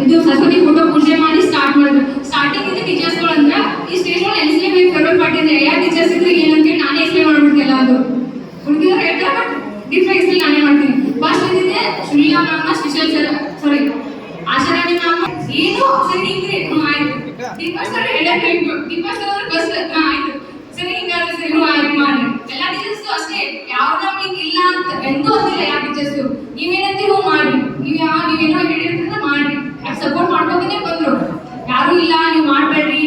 ಇದು ಸರಸ್ವತಿ ಫೋಟೋ ಪೂಜೆ ಮಾಡಿ ಸ್ಟಾರ್ಟ್ ಮಾಡಿದ್ರು. ಸ್ಟಾರ್ಟಿಂಗ್ ಇದು ಟೀಚರ್ಸ್ಗಳು ಅಂದ್ರೆ ಈ ಸ್ಟೇಜ್ ಮೇಲೆ ಎನ್ಸ್ಲೇಬೇಕು ಫೇವ್ರೇಟ್ ಪಾರ್ಟಿ ಅಂದ್ರೆ ಯಾವ ಟೀಚರ್ಸ್ ಇದ್ರೆ ಏನಂತ ನಾನೇ ಎಕ್ಸ್ಪ್ಲೇನ್ ಮಾಡ್ಬಿಡ್ತಿಲ್ಲ. ಅದು ಹುಡುಗಿದ್ರು ಹೇಳ್ತಾರೆ ಬಟ್ ಡಿಫ್ರೆಂಟ್ ಎಕ್ಸ್ಪ್ಲೇನ್ ನಾನೇ ಮಾಡ್ತೀನಿ. ಫಸ್ಟ್ ಇದಿದೆ ಶುಲ್ಯಾ ಮ್ಯಾಮ್, ಶ್ರೀಶೈಲ್ ಸರ್, ಸಾರಿ ಆಶಾರಾಣಿ ಮ್ಯಾಮ್ ಏನು ಸರಿ ಹಿಂಗ್ರಿ ಆಯ್ತು. ದೀಪಕ್ ಸರ್ ಹೇಳಬೇಕು, ದೀಪಕ್ ಸರ್ ಬಸ್ ಆಯ್ತು ಸರಿ ಹಿಂಗಾದ್ರೆ ಸರಿ ಆಯ್ತು ಮಾಡಿ. ಎಲ್ಲ ಟೀಚರ್ಸ್ ಅಷ್ಟೇ ಯಾವ್ದು ನಮ್ಗೆ ಇಲ್ಲ ಅಂತ ಎಂದೂ ಅಂದಿಲ್ಲ. ಯಾವ ಟೀಚರ್ಸ್ ನೀವೇನಂತೀವಿ ಮಾಡಿ, ನೀವೇನೋ ಹೇಳಿರ್ತೀರ ಮಾಡ್ರಿ, ಸಪೋರ್ಟ್ ಮಾಡ್ಕೋತಾನೆ ಬಂದ್ರು. ಯಾರು ಇಲ್ಲ ನೀವು ಮಾಡ್ಬೇಡ್ರಿ,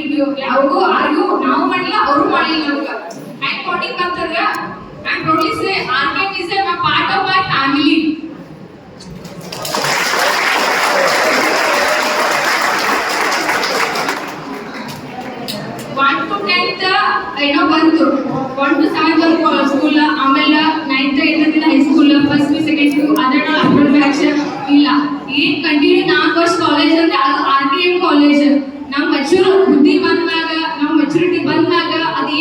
ಯಾವಾಗೂ ಆರ್ಗೂ ನಾವು ಮಾಡಿಲ್ಲ ಅವರು ಮಾಡಿಲ್ಲ. ನಮ್ಗೆ ಹ್ಯಾಂಗ್ ಪಾಟಿಂಗ್ ಅಂತಂದ್ರೆ I'm proudly say RKM is a part of my family. 1 to 10th ಏನೋ ಬಂತು, 1 to 7th ಸ್ಕೂಲ್, ಆಮೇಲೆ 9th 8th high school, first P second P ಅದರ ಅಪ್ಡೇಟ್ ಬ್ಯಾಚ್ ಇಲ್ಲ. ಏನ್ ಕಂಟಿನ್ಯೂ 4 ವರ್ಷ ಕಾಲೇಜ್ ಅಂದ್ರೆ ಅದು RKM ಕಾಲೇಜ್. ನಮ್ಮ ಮೆಚೂರ್ ಬುದ್ಧಿ ಬಂದಾಗ, ನಮ್ಮ ಮೆಚುರಿಟಿ ಬಂದಾಗ ಅದು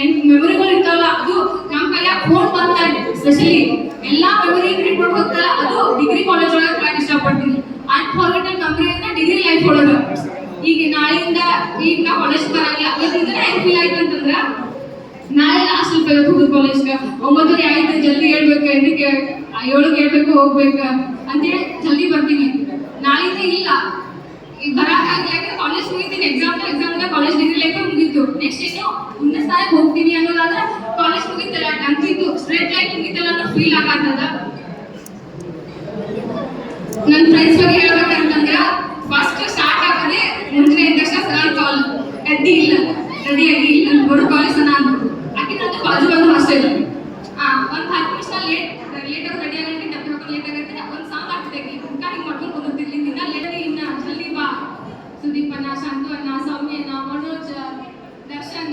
ಏನ್ ಮೆಮೊರಿಗಳು ಇರ್ತಾವಲ್ಲ ಅದು ನಮ್ಮ ಕೈಯಾಗ ಫೋನ್ ಬಂದಾಗ ಸ್ಪೆಷಲಿ ಎಲ್ಲಾ ಮೆಮೊರಿ ಕ್ರಿಯೇಟ್ ಮಾಡ್ಕೋತಾರಲ್ಲ ಅದು ಡಿಗ್ರಿ ಕಾಲೇಜ್ ಒಳಗೆ ಹೇಳಕ್ ಇಷ್ಟಪಡ್ತೀನಿ. ಅನ್ಫಾರ್ಗೆಟಬಲ್ ಮೆಮೊರಿ ಅಂದ್ರೆ ಡಿಗ್ರಿ ಲೈಫ್ ಒಳಗೆ. ಈಗ ನಾಳೆಯಿಂದ ಈಗ ನಾ ಕಾಲೇಜ್ ಬರಲ್ಲ, ಇವತ್ತಿಂದ ಹೆಂಗ್ ಫೀಲ್ ಆಯ್ತು ಅಂತಂದ್ರ ನಾಳೆ ಲಾಸ್ಟ್ ಸ್ವಲ್ಪ ಹೋಗುದು ಕಾಲೇಜ್ಗೆ 9:30 ಆಯ್ತು, ಜಲ್ದಿ ಹೇಳ್ಬೇಕು, 8ಕ್ಕೆ 7ಕ್ಕೆ ಹೇಳ್ಬೇಕು ಹೋಗ್ಬೇಕು ಅಂತೇಳಿ ಜಲ್ದಿ ಬರ್ತೀನಿ. ನಾಳಿಂದ ಇಲ್ಲ ಈಗ ಬರಕ್ಕಾಗಲ್ಲ, ಯಾಕಂದ್ರೆ ಕಾಲೇಜ್ ಮುಗಿತೀನಿ, ಎಕ್ಸಾಮ್ ಕಾಲೇಜ್ ಡಿಗ್ರಿ ಲೈಫ್ ಮುಗೀತು. ನೆಕ್ಸ್ಟ್ ಏನು ಉನ್ನತ ಸ್ಥಾನಕ್ಕೆ ಹೋಗ್ತೀನಿ ಅನ್ನೋದಾದ್ರೆ ಕಾಲೇಜ್ ಮುಗಿತಲ್ಲ, ಅಂತಿತ್ತು ಸ್ಟ್ರೇಟ್ ಲೈಫ್ ಮುಗಿತಲ್ಲ ಅನ್ನೋ ಫೀಲ್ ಆಗತ್ತದ. ನನ್ನ ಫ್ರೆಂಡ್ಸ್ ಬಗ್ಗೆ ಹೇಳ್ಬೇಕಂತಂದ್ರೆ ಫಸ್ಟ್ ಸ್ಟಾರ್ಟ್ ಆಗೋದೇ ಮುಂಚೆ ಇದ್ದ ತಕ್ಷಣ ಸರ್ ಕಾಲ್ ರೆಡಿ ಆಗಿ ಇಲ್ಲ ಬರೋ ಕಾಲೇಜ್ ನಾನು ಆಕೆ ನಂದು ಬಾಜು ಬಂದು ಹಾಸ್ಟೆಲ್ ಒಂದು 10 ನಿಮಿಷ ಲೇಟ್ ರೆಡಿ ಆಗಂటే ಡಬ್ಬಿ ಹಾಕೊಂಡು ಲೇಟ್ ಆಗತ್ತೆ. ಒಂದು ಸಾಂಗ್ ಆಗ್ತದೆ ಹಿಂಗೆ ಮಾಡ್ಕೊಂಡು ಕುಂದಿರ್ತಿರ್ಲಿ, ದಿನ ಲೇಟ್ ಇನ್ನ ಜಲ್ದಿ ಬಾ ಸುದೀಪ್ ಅಣ್ಣ, ಶಾಂತು ಅಣ್ಣ, ಸೌಮ್ಯ ಅಣ್ಣ, ಮನೋಜ್, ದರ್ಶನ್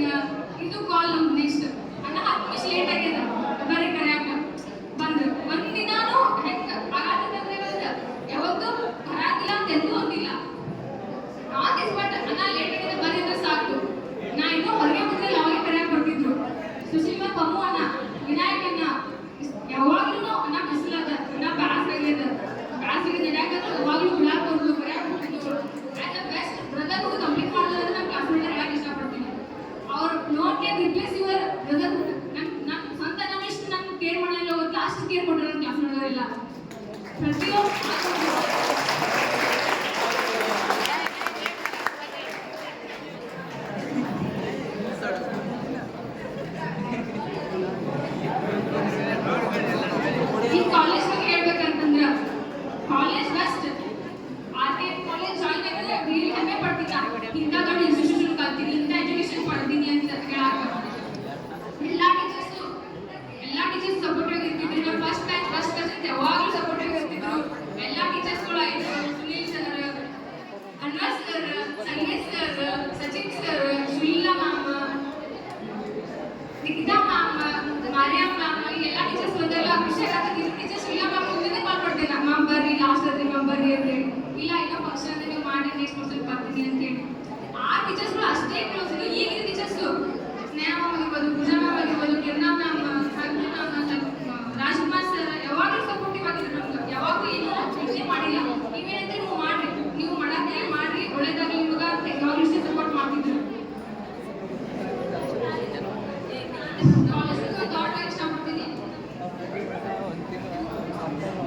ಇದು ಕಾಲ್ ನಮ್ದು ನೆಕ್ಸ್ಟ್ ಅಣ್ಣ 10 ನಿಮಿಷ ಲೇಟ್ ಆಗ್ಯದ ಬರೀ ಕರೆಯಾಕ ಬಂದ್ರು. ಒಂದಿನಾನು ಹೆಂಗ ಆಗತ್ತಂದ್ರೆ ಯಾವತ್ತು ಬರಾಗಿಲ್ಲ ಅಂತ ಎಂದೂ ಅಂದಿಲ್ಲ. ನಾಟ್ ಇಸ್ ಬಟ್ ಅಣ್ಣ ಲೇಟ್ ಆಗಿದೆ ಬರೀದ್ರೆ ಸಾಕು, ನಾ ಇನ್ನೂ ಹೊರಗೆ ಬಂದಿಲ್ಲ ಅವಾಗ ಕರೆಯಾಕ ಬರ್ತಿದ್ರು. ಸುಶೀಲಾ ಪಮ್ಮು ಅಣ್ಣ, ವಿನಾಯಕ್ ಅಣ್ಣ ಯಾವಾಗ್ಲೂ ಅಣ್ಣ ಬಿಸಿಲದ ಅಣ್ಣ ಬ್ಯಾಸಾಗ್ಯದ ನಡೆಯಾಕಂದ್ರೆ ಯಾವಾಗ್ಲೂ ಬಿಡಾಕ್ ಹೋಗ್ಲು ಕರೆಯಾಕ ಹೋಗ್ತಿದ್ರು. As a best brotherhood complete ಮಾಡೋದಂದ್ರೆ ನಮ್ಮ ಕ್ಲಾಸ್ ಮೇಟ್ ಹೇಳಕ್ ಇಷ್ಟಪಡ್ತೀನಿ. ಅವ್ರು no can replace your brotherhood. ನನ್ನ ಸ್ವಂತ ನಮ್ಮ ಎಷ್ಟು ನನ್ನ ಕೇರ್ ಮಾಡಲ್ಲ ಗೊತ್ತಾ, ಅಷ್ಟು ಕೇರ್ ಕೊಟ್ಟರೆ ನನ್ನ ಕ್ಲಾಸ್ ಮಾಡೋರೆಲ್ಲ ಪ್ರತಿಯೊಬ್ಬ ಇಲ್ಲ ಈಗ ಫಂಕ್ಷನ್ ನೀವು ಮಾಡಿ ನೆಕ್ಸ್ಟ್ ಪರ್ಸನ್ ಬರ್ತೀನಿ ಅಂತ ಹೇಳಿ ಆ ಟೀಚರ್ಸ್ಗಳು ಅಷ್ಟೇ ಕ್ಲೋಸ್ ಇದೆ. ಈಗಿನ ಟೀಚರ್ಸು ಸ್ನೇಹ ಆಗಿರ್ಬೋದು, ಪೂಜಾ ಮ್ಯಾಮ್ ಆಗಿರ್ಬೋದು, Kirana ma'am, Sanju ma'am, Rajkumar sir ಯಾವಾಗಲೂ ಸಪೋರ್ಟಿವ್ ಆಗಿದ್ರು. ನಮ್ಗೆ ಯಾವಾಗೂ ಏನೂ ಯೋಚನೆ ಮಾಡಿಲ್ಲ. ನೀವೇನಂದ್ರೆ ನೀವು ಮಾಡ್ರಿ, ನೀವು ಮಾಡಕ್ಕೆ ಮಾಡ್ರಿ, ಒಳ್ಳೇದಾಗಲಿ ನಿಮ್ಗೆ ಅಂತ ಯಾವಾಗಲೂ ಇಷ್ಟೇ ಸಪೋರ್ಟ್ ಮಾಡ್ತಿದ್ರು. ಕಾಲೇಜಿಗೆ ಥಾಟ್ ಇಷ್ಟಪಡ್ತೀನಿ.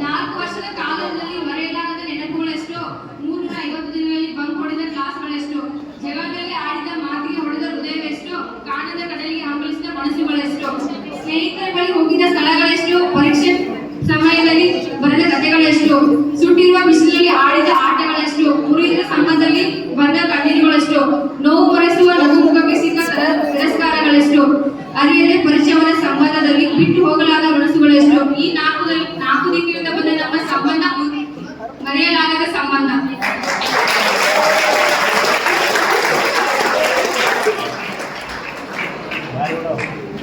4 ವರ್ಷದ ಕಾಲದಲ್ಲಿ ಮರೆಯಲಾಗದ ನೆನಪುಗಳೆಷ್ಟು, 350 ದಿನಗಳಲ್ಲಿ ಬಂಕ್ ಹೊಡೆದ ಕ್ಲಾಸ್ಗಳೆಷ್ಟು, ಜಗದಲ್ಲಿ ಆಡಿದ ಮಾತಿಗೆ ಹೊಡೆದ ಹೃದಯವೆಷ್ಟು, ಕಾಣದ ಕಡಲಿಗೆ ಹಂಬಲಿಸಿದ ಮನಸ್ಸುಗಳೆಷ್ಟು, ಸ್ನೇಹಿತರ ಬಳಿ ಹೋಗಿದ ಸ್ಥಳಗಳೆಷ್ಟು, ಪರೀಕ್ಷೆ ಸಮಯದಲ್ಲಿ ಬರೆದ ಕಥೆಗಳೆಷ್ಟು, ಸುಟ್ಟಿರುವ ಬಿಸಿಲಲ್ಲಿ ಆಡಿದ ಆಟಗಳೆಷ್ಟು, ಮುರಿದ ಸಂಘದಲ್ಲಿ ಬಂದ ಕಣ್ಣೀರುಗಳೆಷ್ಟು, ನೋವು ಮರೆಸುವ ನಗುಮುಖಕ್ಕೆ ಸಿಕ್ಕ ತಿರಸ್ಕಾರಗಳೆಷ್ಟು, ಅರಿಯದೆ ಪರಿಚಯವಾದ ಸಂಬಂಧದಲ್ಲಿ ಬಿಟ್ಟು ಹೋಗಲಾದ ಮನಸ್ಸುಗಳೆಷ್ಟು. ಈ 4 ದಿಕ್ಕಿನಿಂದ ಬಂದ ನಮ್ಮ ಸಂಬಂಧ ಮರೆಯಲಾಗದ ಸಂಬಂಧ.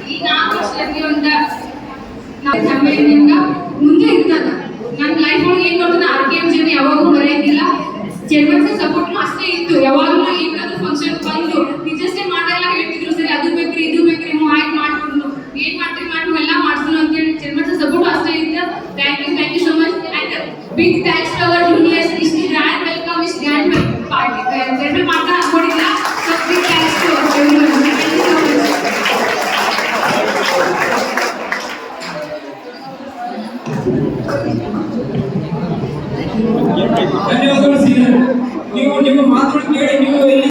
ಈ 4 ವರ್ಷದಲ್ಲಿ ಒಂದು ಸಮ್ಮೇಳನ ಮುಂದೆ ಇರ್ತದ. ನನ್ನ ಲೈಫ್ ಒಳಗೆ ಏನ್ ನೋಡಿದ್ರೆ RKM ಜನ ಯಾವಾಗೂ ಮರೆಯೋದಿಲ್ಲ. ಚೇರ್ಮನ್ ಸಪೋರ್ಟ್ ಅಷ್ಟೇ ಇತ್ತು. ಯಾವಾಗಲೂ ಏನಾದ್ರು ಫಂಕ್ಷನ್ ಬಂದು ಟೀಚರ್ಸ್ ಡೇ ಮಾಡಲ್ಲ ಹೇಳ್ತಿದ್ರು, ಸರಿ ಅದು ಬೇಕ್ರಿ ಇದು ಬೇಕ್ರಿ ಆಯ್ತು ಮಾಡ್ಕೊಂಡು ಏನ್ ಮಾಡ್ತೀವಿ ಮಾಡಿ ಎಲ್ಲ ಮಾಡ್ಸೋಣ ಅಂತ ಹೇಳಿ ಚೇರ್ಮನ್ ಸಪೋರ್ಟ್ ಅಷ್ಟೇ ಇತ್ತು. Thank you so much and big thanks to our juniors. ಇಷ್ಟು ಗ್ರ್ಯಾಂಡ್ ಧನ್ಯವಾದಗಳು ಸೀನಿಯರ್. ನೀವು ನಿಮ್ಮ ಮಾತುಗಳು ಕೇಳಿ ನೀವು ಇಲ್ಲಿ